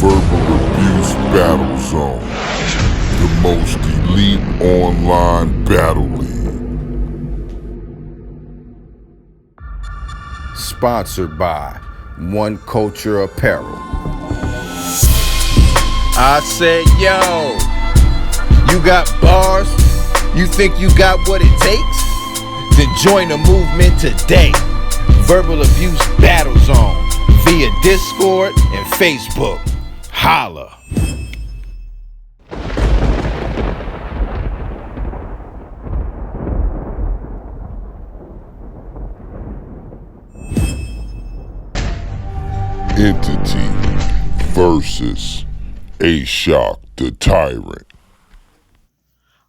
Verbal Abuse Battle Zone, the most elite online battle league. Sponsored by One Culture Apparel. I said, yo, you got bars? You think you got what it takes? Then join the movement today. Verbal Abuse Battle Zone via Discord and Facebook. Holla. Entity versus A-Shock the Tyrant.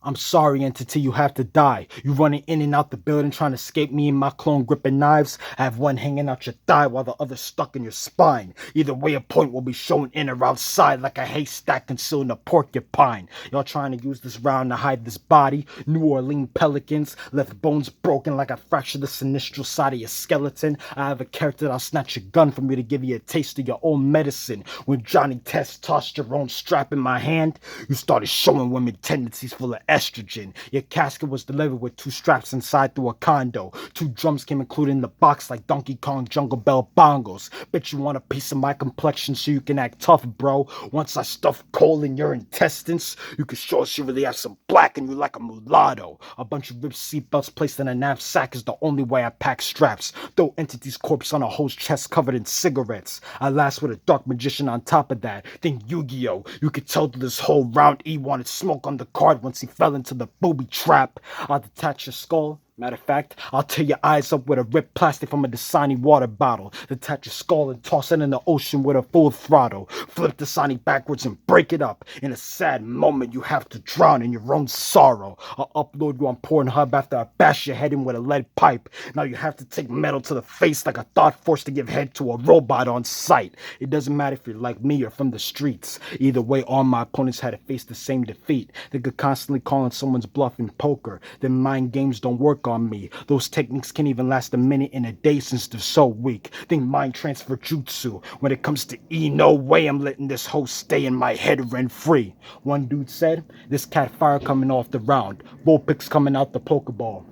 I'm sorry, Entity, you have to die. You running in and out the building trying to escape me and my clone gripping knives. I have one hanging out your thigh while the other stuck in your spine. Either way, a point will be shown in or outside like a haystack concealing a porcupine. Y'all trying to use this round to hide this body. New Orleans Pelicans left bones broken like I fractured the sinistral side of your skeleton. I have a character that'll snatch your gun from you to give you a taste of your own medicine. When Johnny Test tossed your own strap in my hand, you started showing women tendencies full of estrogen. Your casket was delivered with 2 straps inside through a condo. 2 drums came included in the box like Donkey Kong Jungle Bell bongos. Bet you want a piece of my complexion so you can act tough, bro. Once I stuff coal in your intestines, you can show us you really have some black in you like a mulatto. A bunch of ripped seatbelts placed in a knapsack is the only way I pack straps. Throw Entity's corpse on a hoe's chest covered in cigarettes. I last with a dark magician on top of that. Think Yu-Gi-Oh! You could tell that this whole round E wanted smoke on the card once he fell into the booby trap. I'll detach your skull. Matter of fact, I'll tear your eyes up with a ripped plastic from a Dasani water bottle. Detach your skull and toss it in the ocean with a full throttle. Flip Dasani backwards and break it up. In a sad moment, you have to drown in your own sorrow. I'll upload you on Pornhub after I bash your head in with a lead pipe. Now you have to take metal to the face like a thought force to give head to a robot on sight. It doesn't matter if you're like me or from the streets. Either way, all my opponents had to face the same defeat. They could constantly call on someone's bluff in poker. Then mind games don't work on me. Those techniques can't even last a minute in a day since they're so weak. Think mind transfer jutsu. When it comes to E, no way I'm letting this hoe stay in my head rent free. One dude said, this cat fire coming off the round. Vulpix coming out the Pokeball.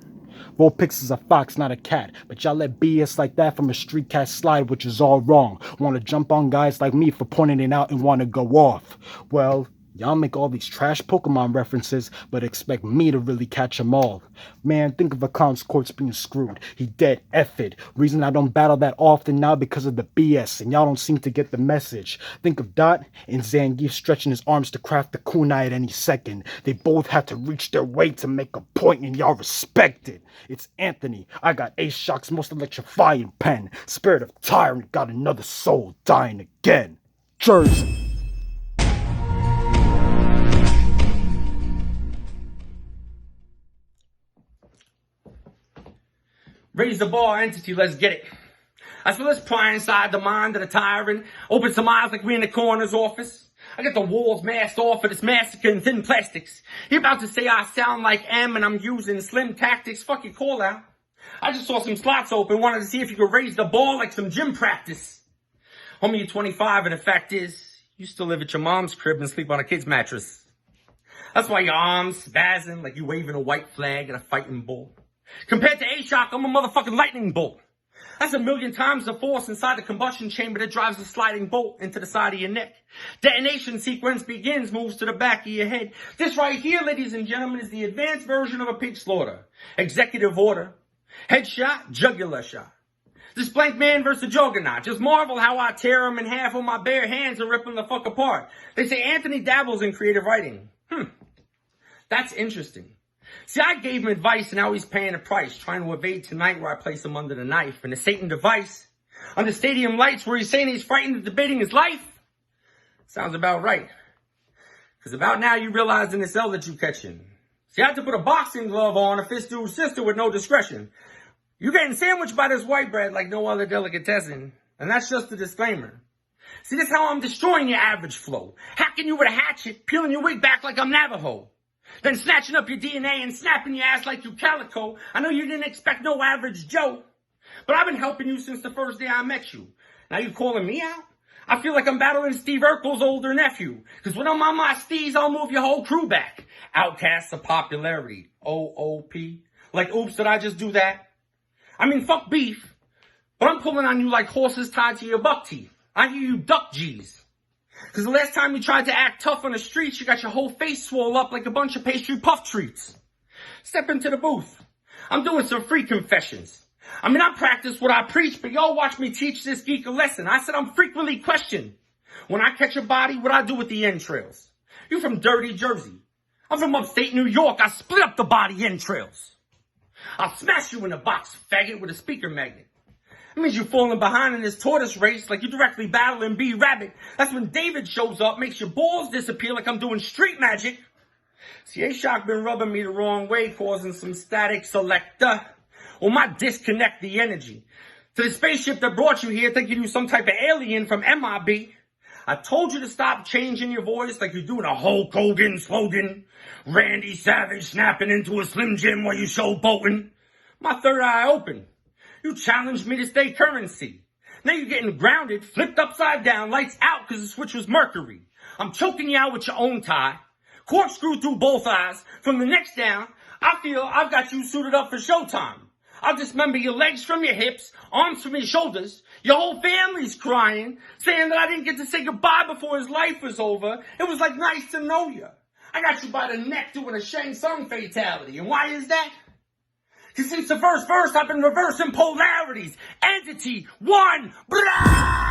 Vulpix is a fox, not a cat. But y'all let BS like that from a street cat slide, which is all wrong. Wanna jump on guys like me for pointing it out and wanna go off. Well, y'all make all these trash Pokemon references, but expect me to really catch them all. Man, think of a clown's courts being screwed. He dead, F it. Reason I don't battle that often now because of the BS, and y'all don't seem to get the message. Think of Dot and Zangief stretching his arms to craft the kunai at any second. They both had to reach their way to make a point, and y'all respect it. It's Anthony. I got A-Shock's most electrifying pen. Spirit of Tyrant got another soul dying again. Jersey. Raise the bar, Entity, let's get it. I feel let's pry inside the mind of the tyrant. Open some eyes like we in the coroner's office. I got the walls masked off for this massacre in thin plastics. He about to say I sound like M and I'm using slim tactics. Fuck your call out. I just saw some slots open, wanted to see if you could raise the bar like some gym practice. Homie, you're 25 and the fact is, you still live at your mom's crib and sleep on a kid's mattress. That's why your arms spazzing like you waving a white flag at a fighting bull. Compared to A-Shock, I'm a motherfucking lightning bolt. That's 1,000,000 times the force inside the combustion chamber that drives a sliding bolt into the side of your neck. Detonation sequence begins, moves to the back of your head. This right here, ladies and gentlemen, is the advanced version of a pig slaughter. Executive order. Headshot, jugular shot. This blank man versus the juggernaut. Just marvel how I tear him in half with my bare hands and rip him the fuck apart. They say Anthony dabbles in creative writing. That's interesting. See, I gave him advice and now he's paying a price, trying to evade tonight where I place him under the knife. And the Satan device, under stadium lights where he's saying he's frightened of debating his life. Sounds about right. Because about now you realize in the cell that you catching. See, I had to put a boxing glove on a fist dude's sister with no discretion. You're getting sandwiched by this white bread like no other delicatessen. And that's just a disclaimer. See, this is how I'm destroying your average flow. Hacking you with a hatchet, peeling your wig back like I'm Navajo. Then snatching up your DNA and snapping your ass like you calico. I know you didn't expect no average Joe, but I've been helping you since the first day I met you. Now you calling me out? I feel like I'm battling Steve Urkel's older nephew. Cause when I'm on my steez, I'll move your whole crew back. Outcasts of popularity. OOP. Like, oops, did I just do that? I mean, fuck beef. But I'm pulling on you like horses tied to your buck teeth. I hear you duck G's. Cause the last time you tried to act tough on the streets, you got your whole face swole up like a bunch of pastry puff treats. Step into the booth. I'm doing some free confessions. I mean, I practice what I preach, but y'all watch me teach this geek a lesson. I said I'm frequently questioned. When I catch a body, what I do with the entrails? You from dirty Jersey. I'm from upstate New York. I split up the body entrails. I'll smash you in a box, faggot, with a speaker magnet. It means you're falling behind in this tortoise race like you're directly battling B-Rabbit. That's when David shows up, makes your balls disappear like I'm doing street magic. See, A-Shock been rubbing me the wrong way, causing some static selector. Or might disconnect the energy. To the spaceship that brought you here, thinking you some type of alien from MIB. I told you to stop changing your voice like you're doing a Hulk Hogan slogan. Randy Savage snapping into a Slim Jim while you showboating. My third eye open. You challenged me to stay currency. Now you're getting grounded, flipped upside down, lights out because the switch was Mercury. I'm choking you out with your own tie. Corkscrew through both eyes. From the neck down, I feel I've got you suited up for showtime. I'll dismember your legs from your hips, arms from your shoulders. Your whole family's crying, saying that I didn't get to say goodbye before his life was over. It was like nice to know you. I got you by the neck doing a Shang Tsung fatality. And why is that? Because since the first verse, I've been reversing polarities. Entity, one, blah!